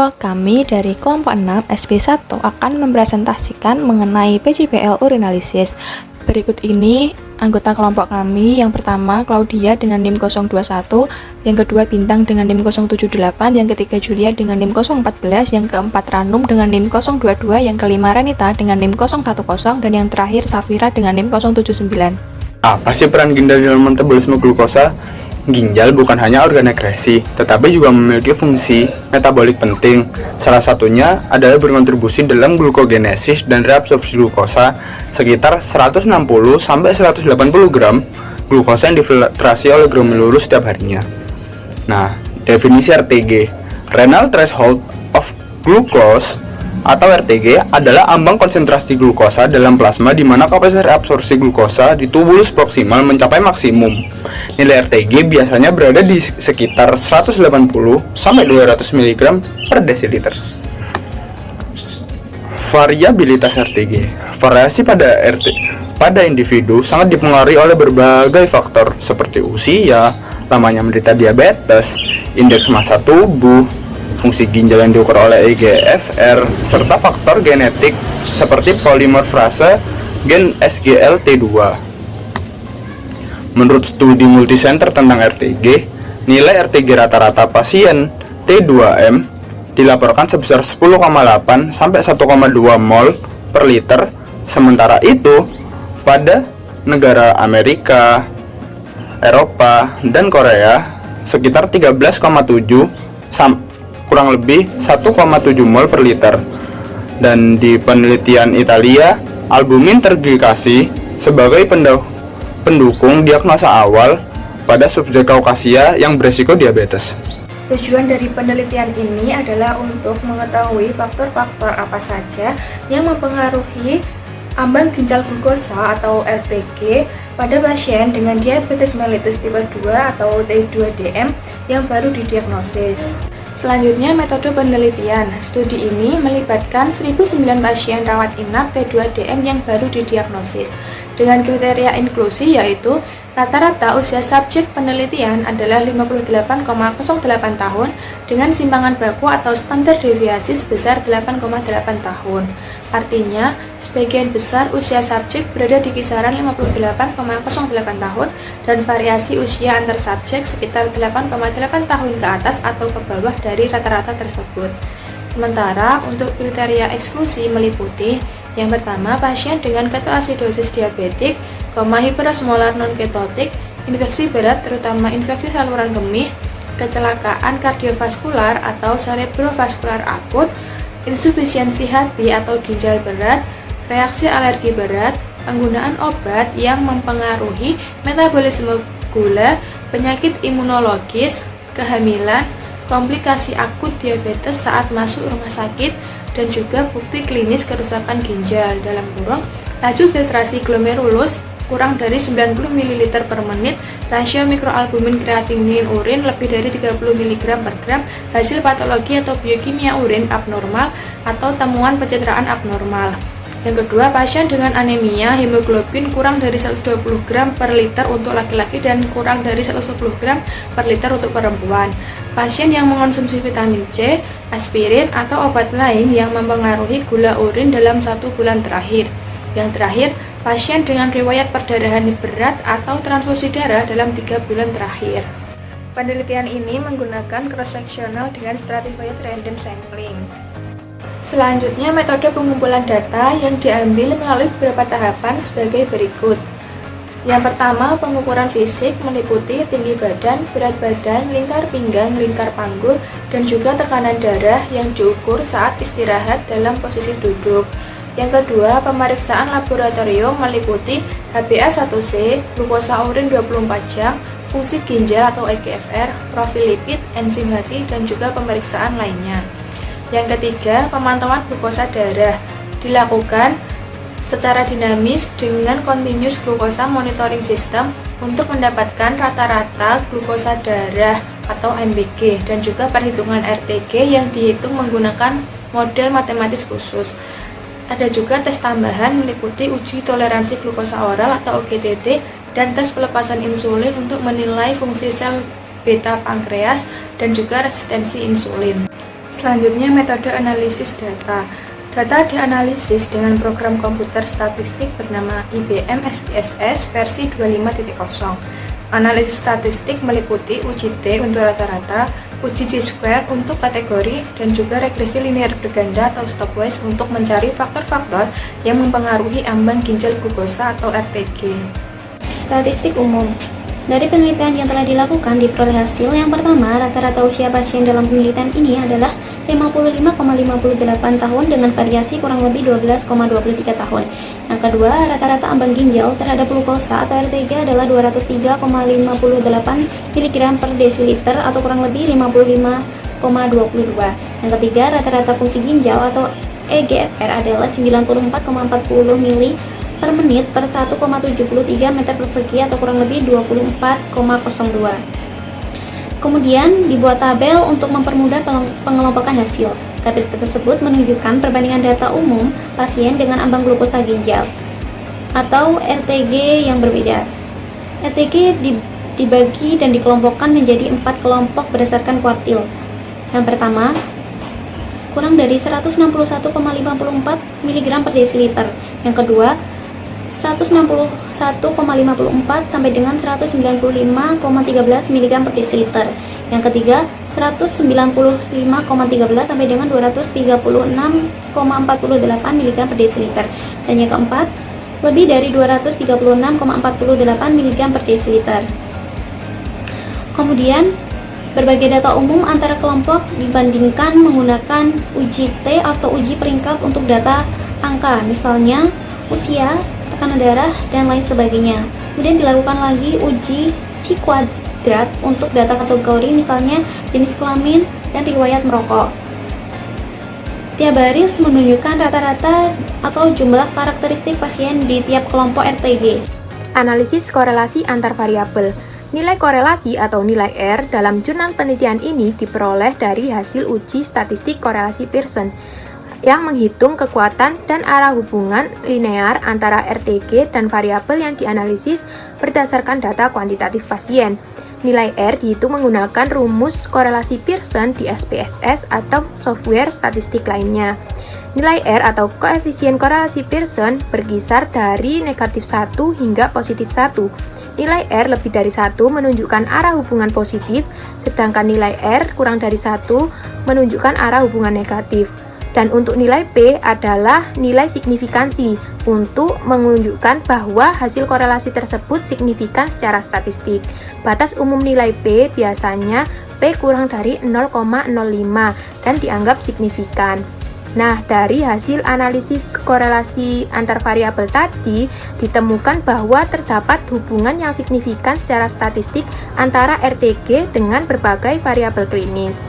Halo, kami dari kelompok 6 SP1 akan mempresentasikan mengenai PCPL urinalysis. Berikut ini anggota kelompok kami. Yang pertama Claudia dengan NIM 021, yang kedua Bintang dengan NIM 078, yang ketiga Julia dengan NIM 014, yang keempat Ranum dengan NIM 022, yang kelima Renita dengan NIM 010, dan yang terakhir Safira dengan NIM 079. Apa sih peran ginjal dalam metabolisme glukosa? Ginjal bukan hanya organ ekskresi, tetapi juga memiliki fungsi metabolik penting. Salah satunya adalah berkontribusi dalam glukogenesis dan reabsorpsi glukosa. Sekitar 160-180 gram glukosa yang difiltrasi oleh glomerulus setiap harinya. Nah, definisi RTG, Renal Threshold of Glucose atau RTG adalah ambang konsentrasi glukosa dalam plasma di mana kapasitas reabsorpsi glukosa di tubuh proksimal mencapai maksimum. Nilai RTG biasanya berada di sekitar 180 sampai 200 mg per desiliter. Variabilitas RTG. Variasi pada individu sangat dipengaruhi oleh berbagai faktor seperti usia, lamanya menderita diabetes, indeks massa tubuh, fungsi ginjal yang diukur oleh eGFR, serta faktor genetik seperti polimerase gen SGLT2. Menurut studi multicenter tentang RTG, nilai RTG rata-rata pasien T2M dilaporkan sebesar 10,8 sampai 1,2 mol per liter, sementara itu pada negara Amerika, Eropa, dan Korea sekitar 13,7 kurang lebih 1,7 mol per liter. Dan di penelitian Italia, albumin terdikasih sebagai pendukung diagnosa awal pada subjek Kaukasia yang beresiko diabetes. Tujuan dari penelitian ini adalah untuk mengetahui faktor-faktor apa saja yang mempengaruhi ambang ginjal glukosa atau RTG pada pasien dengan diabetes mellitus tipe 2 atau T2DM yang baru didiagnosis. Selanjutnya, metode penelitian. Studi ini melibatkan 1009 pasien rawat inap T2DM yang baru didiagnosis dengan kriteria inklusi yaitu rata-rata usia subjek penelitian adalah 58,08 tahun dengan simpangan baku atau standar deviasi sebesar 8,8 tahun. Artinya, sebagian besar usia subjek berada di kisaran 58,08 tahun dan variasi usia antar subjek sekitar 8,8 tahun ke atas atau ke bawah dari rata-rata tersebut. Sementara untuk kriteria eksklusi meliputi yang pertama, pasien dengan ketoasidosis diabetik, hiperosmolar non-ketotik, infeksi berat terutama infeksi saluran kemih, kecelakaan kardiovaskular atau cerebrovaskular akut, insufisiensi hati atau ginjal berat, reaksi alergi berat, penggunaan obat yang mempengaruhi metabolisme gula, penyakit imunologis, kehamilan, komplikasi akut diabetes saat masuk rumah sakit, dan juga bukti klinis kerusakan ginjal laju filtrasi glomerulus kurang dari 90 ml per menit, rasio mikroalbumin kreatinin urin lebih dari 30 mg per gram, hasil patologi atau biokimia urin abnormal atau temuan pencitraan abnormal. Yang kedua, pasien dengan anemia hemoglobin kurang dari 120 gram per liter untuk laki-laki dan kurang dari 110 gram per liter untuk perempuan. Pasien yang mengonsumsi vitamin C, aspirin, atau obat lain yang mempengaruhi gula urin dalam 1 bulan terakhir. Yang terakhir, pasien dengan riwayat perdarahan berat atau transfusi darah dalam 3 bulan terakhir. Penelitian ini menggunakan cross-sectional dengan stratified random sampling. Selanjutnya, metode pengumpulan data yang diambil melalui beberapa tahapan sebagai berikut. Yang pertama, pengukuran fisik meliputi tinggi badan, berat badan, lingkar pinggang, lingkar panggul, dan juga tekanan darah yang diukur saat istirahat dalam posisi duduk. Yang kedua, pemeriksaan laboratorium meliputi HbA1c, glukosa urin 24 jam, fungsi ginjal atau eGFR, profil lipid, enzim hati, dan juga pemeriksaan lainnya. Yang ketiga, pemantauan glukosa darah dilakukan secara dinamis dengan continuous glukosa monitoring system untuk mendapatkan rata-rata glukosa darah atau MBG dan juga perhitungan RTG yang dihitung menggunakan model matematis khusus. Ada juga tes tambahan meliputi uji toleransi glukosa oral atau OGTT dan tes pelepasan insulin untuk menilai fungsi sel beta pankreas dan juga resistensi insulin. Selanjutnya, metode analisis data. Data dianalisis dengan program komputer statistik bernama IBM SPSS versi 25.0. Analisis statistik meliputi uji T untuk rata-rata, uji Chi-square untuk kategori, dan juga regresi linear berganda atau stepwise untuk mencari faktor-faktor yang mempengaruhi ambang ginjal glukosa atau RTG. Statistik umum. Dari penelitian yang telah dilakukan diperoleh hasil yang pertama, rata-rata usia pasien dalam penelitian ini adalah 55,58 tahun dengan variasi kurang lebih 12,23 tahun. Yang kedua, rata-rata ambang ginjal terhadap glukosa atau RTG adalah 203,58 mg per desiliter atau kurang lebih 55,22. Yang ketiga, rata-rata fungsi ginjal atau EGFR adalah 94,40 mili per menit per 1,73 meter persegi atau kurang lebih 24,02. Kemudian dibuat tabel untuk mempermudah pengelompokan hasil. Tabel tersebut menunjukkan perbandingan data umum pasien dengan ambang glukosa ginjal atau RTG yang berbeda. RTG dibagi dan dikelompokkan menjadi 4 kelompok berdasarkan kuartil. Yang pertama, kurang dari 161,54 mg per desiliter. Yang kedua, 161,54 sampai dengan 195,13 mg per desiliter. Yang ketiga, 195,13 sampai dengan 236,48 mg per desiliter. Dan yang keempat, lebih dari 236,48 mg per desiliter. Kemudian, berbagai data umum antara kelompok dibandingkan menggunakan uji T atau uji peringkat untuk data angka, misalnya usia, tekanan darah, dan lain sebagainya. Kemudian dilakukan lagi uji Chi-kuadrat untuk data kategori, misalnya jenis kelamin dan riwayat merokok. Tiap baris menunjukkan rata-rata atau jumlah karakteristik pasien di tiap kelompok RTG. Analisis korelasi antar variabel. Nilai korelasi atau nilai R dalam jurnal penelitian ini diperoleh dari hasil uji statistik korelasi Pearson yang menghitung kekuatan dan arah hubungan linear antara RTG dan variabel yang dianalisis berdasarkan data kuantitatif pasien. Nilai R dihitung menggunakan rumus korelasi Pearson di SPSS atau software statistik lainnya. Nilai R atau koefisien korelasi Pearson berkisar dari -1 hingga +1. Nilai R lebih dari 1 menunjukkan arah hubungan positif, sedangkan nilai R kurang dari 1 menunjukkan arah hubungan negatif. Dan untuk nilai P adalah nilai signifikansi untuk menunjukkan bahwa hasil korelasi tersebut signifikan secara statistik. Batas umum nilai P biasanya P kurang dari 0,05 dan dianggap signifikan. Nah, dari hasil analisis korelasi antar variabel tadi, ditemukan bahwa terdapat hubungan yang signifikan secara statistik antara RTG dengan berbagai variabel klinis.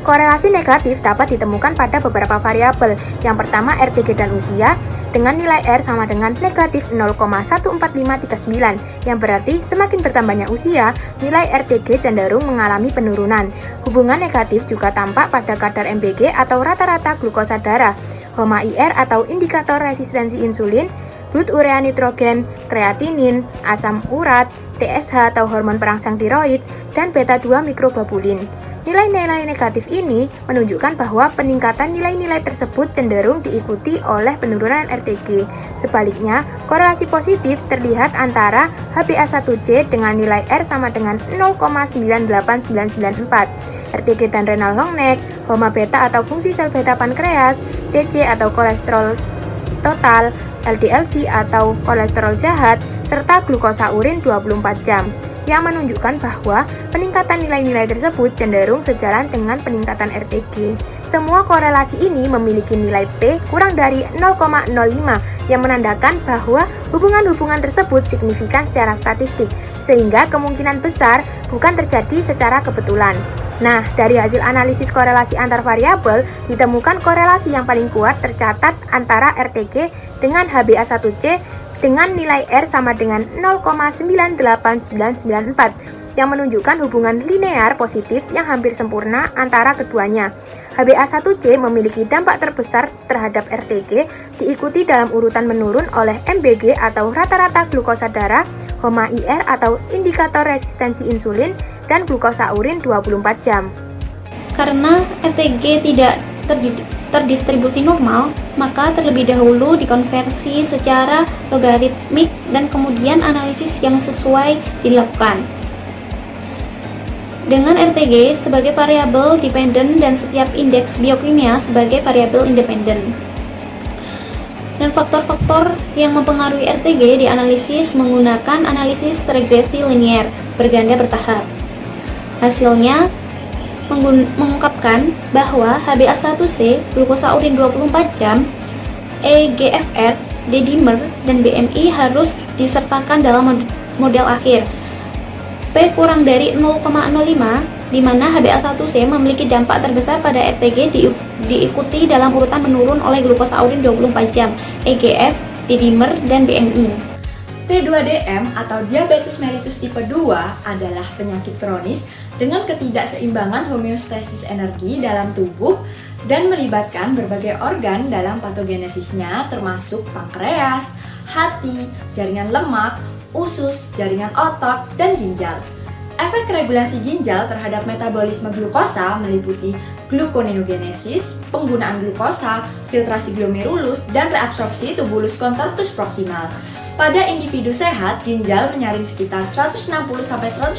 Korelasi negatif dapat ditemukan pada beberapa variabel. Yang pertama, RTG dan usia, dengan nilai R sama dengan negatif 0,14539, yang berarti semakin bertambahnya usia, nilai RTG cenderung mengalami penurunan. Hubungan negatif juga tampak pada kadar MBG atau rata-rata glukosa darah, HOMA-IR atau indikator resistensi insulin, blood urea nitrogen, kreatinin, asam urat, TSH atau hormon perangsang tiroid, dan beta-2 mikroglobulin. Nilai-nilai negatif ini menunjukkan bahwa peningkatan nilai-nilai tersebut cenderung diikuti oleh penurunan RTG. Sebaliknya, korelasi positif terlihat antara HbA1c dengan nilai R sama dengan 0,98994, RTG dan renal long neck, HOMA beta atau fungsi sel beta pankreas, TC atau kolesterol total, LDL-C atau kolesterol jahat, serta glukosa urin 24 jam. Yang menunjukkan bahwa peningkatan nilai-nilai tersebut cenderung sejalan dengan peningkatan RTG. Semua korelasi ini memiliki nilai P kurang dari 0,05 yang menandakan bahwa hubungan-hubungan tersebut signifikan secara statistik, sehingga kemungkinan besar bukan terjadi secara kebetulan. Nah, dari hasil analisis korelasi antar variabel, ditemukan korelasi yang paling kuat tercatat antara RTG dengan HbA1c dengan nilai R sama dengan 0,98994 yang menunjukkan hubungan linear positif yang hampir sempurna antara keduanya. HbA1c memiliki dampak terbesar terhadap RTG, diikuti dalam urutan menurun oleh MBG atau rata-rata glukosa darah, HOMA-IR atau indikator resistensi insulin, dan glukosa urin 24 jam. Karena RTG tidak terdistribusi normal, maka terlebih dahulu dikonversi secara logaritmik dan kemudian analisis yang sesuai dilakukan. Dengan RTG sebagai variabel dependen dan setiap indeks biokimia sebagai variabel independen. Dan faktor-faktor yang mempengaruhi RTG dianalisis menggunakan analisis regresi linier berganda bertahap. Hasilnya mengungkapkan bahwa HbA1c, glukosa urin 24 jam, eGFR, D-dimer, dan BMI harus disertakan dalam model akhir. P kurang dari 0,05, di mana HbA1c memiliki dampak terbesar pada RTG diikuti dalam urutan menurun oleh glukosa urin 24 jam, eGF, D-dimer, dan BMI. T2DM atau diabetes mellitus tipe 2 adalah penyakit kronis dengan ketidakseimbangan homeostasis energi dalam tubuh dan melibatkan berbagai organ dalam patogenesisnya termasuk pankreas, hati, jaringan lemak, usus, jaringan otot, dan ginjal. Efek regulasi ginjal terhadap metabolisme glukosa meliputi gluconeogenesis, penggunaan glukosa, filtrasi glomerulus, dan reabsorpsi tubulus contortus proximal. Pada individu sehat, ginjal menyaring sekitar 160-180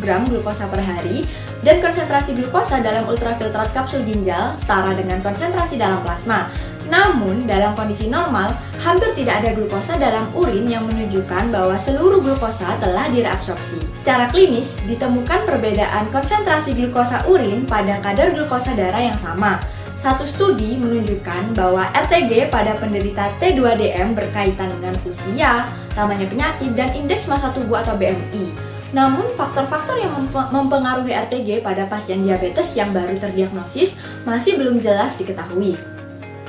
gram glukosa per hari dan konsentrasi glukosa dalam ultrafiltrat kapsul ginjal setara dengan konsentrasi dalam plasma. Namun, dalam kondisi normal, hampir tidak ada glukosa dalam urin yang menunjukkan bahwa seluruh glukosa telah direabsorpsi. Secara klinis, ditemukan perbedaan konsentrasi glukosa urin pada kadar glukosa darah yang sama. Satu studi menunjukkan bahwa RTG pada penderita T2DM berkaitan dengan usia, lamanya penyakit, dan indeks massa tubuh atau BMI. Namun, faktor-faktor yang mempengaruhi RTG pada pasien diabetes yang baru terdiagnosis masih belum jelas diketahui.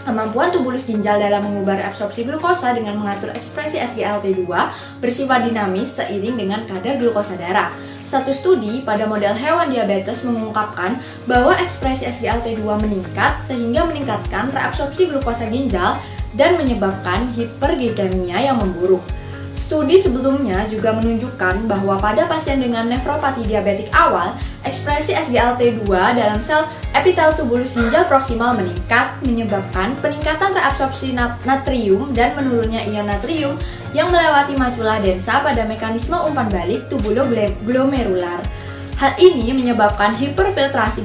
Kemampuan tubulus ginjal dalam mengubah reabsorpsi glukosa dengan mengatur ekspresi SGLT2 bersifat dinamis seiring dengan kadar glukosa darah. Satu studi pada model hewan diabetes mengungkapkan bahwa ekspresi SGLT2 meningkat sehingga meningkatkan reabsorpsi glukosa ginjal dan menyebabkan hiperglikemia yang memburuk. Studi sebelumnya juga menunjukkan bahwa pada pasien dengan nefropati diabetik awal, ekspresi SGLT2 dalam sel epitel tubulus ginjal proksimal meningkat, menyebabkan peningkatan reabsorpsi natrium dan menurunnya ion natrium yang melewati macula densa pada mekanisme umpan balik tubuloglomerular. Hal ini menyebabkan hiperfiltrasi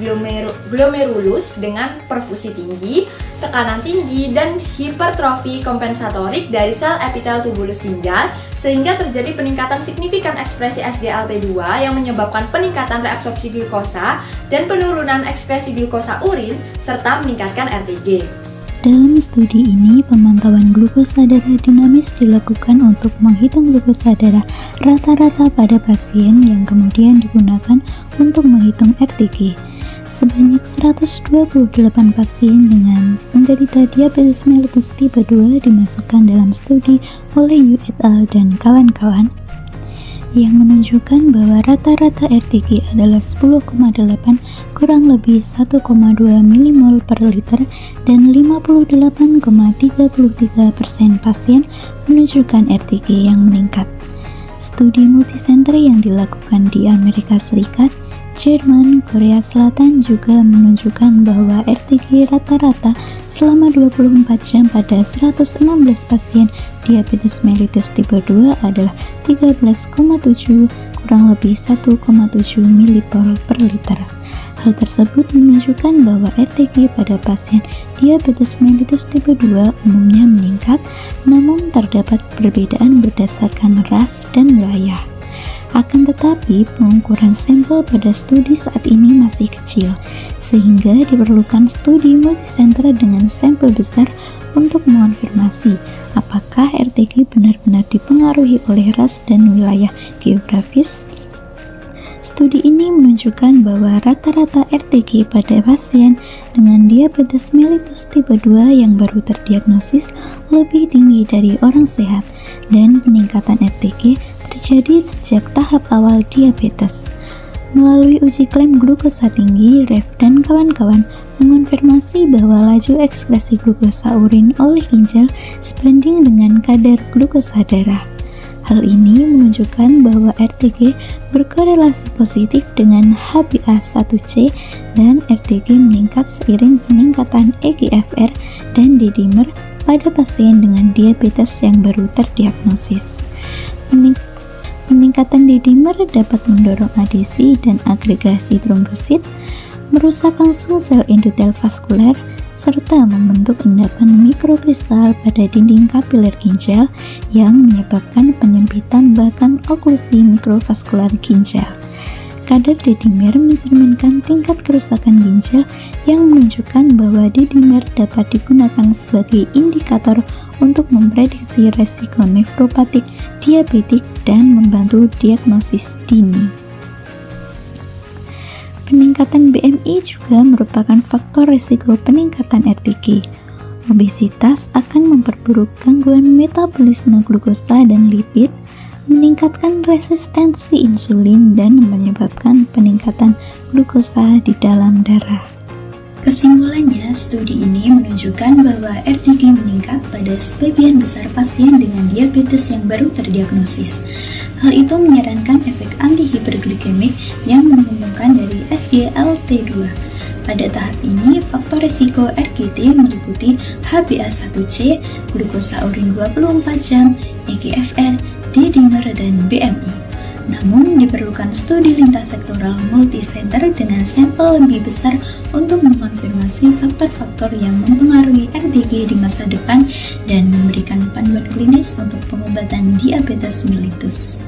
glomerulus dengan perfusi tinggi, tekanan tinggi, dan hipertrofi kompensatorik dari sel epitel tubulus ginjal sehingga terjadi peningkatan signifikan ekspresi SGLT2 yang menyebabkan peningkatan reabsorpsi glukosa dan penurunan ekspresi glukosa urin serta meningkatkan RTG. Dalam studi ini, pemantauan glukosa darah dinamis dilakukan untuk menghitung glukosa darah rata-rata pada pasien yang kemudian digunakan untuk menghitung RTG. Sebanyak 128 pasien dengan penderita diabetes mellitus tipe 2 dimasukkan dalam studi oleh Yu et al. Dan kawan-kawan yang menunjukkan bahwa rata-rata RTG adalah 10,8 kurang lebih 1,2 mmol per liter dan 58,33% pasien menunjukkan RTG yang meningkat. Studi multisenter yang dilakukan di Amerika Serikat, Jerman, Korea Selatan juga menunjukkan bahwa RTG rata-rata selama 24 jam pada 116 pasien diabetes mellitus tipe 2 adalah 13,7 kurang lebih 1,7 ml per liter. Hal tersebut menunjukkan bahwa RTG pada pasien diabetes mellitus tipe 2 umumnya meningkat, namun terdapat perbedaan berdasarkan ras dan wilayah. Akan tetapi, pengukuran sampel pada studi saat ini masih kecil, sehingga diperlukan studi multisenter dengan sampel besar untuk mengonfirmasi apakah RTG benar-benar dipengaruhi oleh ras dan wilayah geografis. Studi ini menunjukkan bahwa rata-rata RTG pada pasien dengan diabetes mellitus tipe 2 yang baru terdiagnosis lebih tinggi dari orang sehat, dan peningkatan RTG terjadi sejak tahap awal diabetes. Melalui uji klaim glukosa tinggi, Rev dan kawan-kawan mengonfirmasi bahwa laju ekskresi glukosa urin oleh ginjal sebanding dengan kadar glukosa darah. Hal ini menunjukkan bahwa RTG berkorelasi positif dengan HbA1c dan RTG meningkat seiring peningkatan EGFR dan D-dimer pada pasien dengan diabetes yang baru terdiagnosis. Peningkatan D-dimer dapat mendorong adesi dan agregasi trombosit, merusak langsung sel endotel vaskuler, serta membentuk endapan mikrokristal pada dinding kapiler ginjal yang menyebabkan penyempitan bahkan oklusi mikrovaskular ginjal. Kadar D-dimer mencerminkan tingkat kerusakan ginjal yang menunjukkan bahwa D-dimer dapat digunakan sebagai indikator untuk memprediksi resiko nefropatik diabetik dan membantu diagnosis dini. Peningkatan BMI juga merupakan faktor risiko peningkatan RTG. Obesitas akan memperburuk gangguan metabolisme glukosa dan lipid, meningkatkan resistensi insulin, dan menyebabkan peningkatan glukosa di dalam darah. Kesimpulannya, studi ini menunjukkan bahwa RTG meningkat pada sebagian besar pasien dengan diabetes yang baru terdiagnosis. Hal itu menyarankan efek antihiperglikemik yang menguntungkan dari SGLT2. Pada tahap ini, faktor risiko RGT meliputi HbA1c, glukosa urin 24 jam, EGFR, D-dimer, dan BMI. Namun, diperlukan studi lintas sektoral multisenter dengan sampel lebih besar untuk mengonfirmasi faktor-faktor yang mempengaruhi RTG di masa depan dan memberikan panduan klinis untuk pengobatan diabetes mellitus.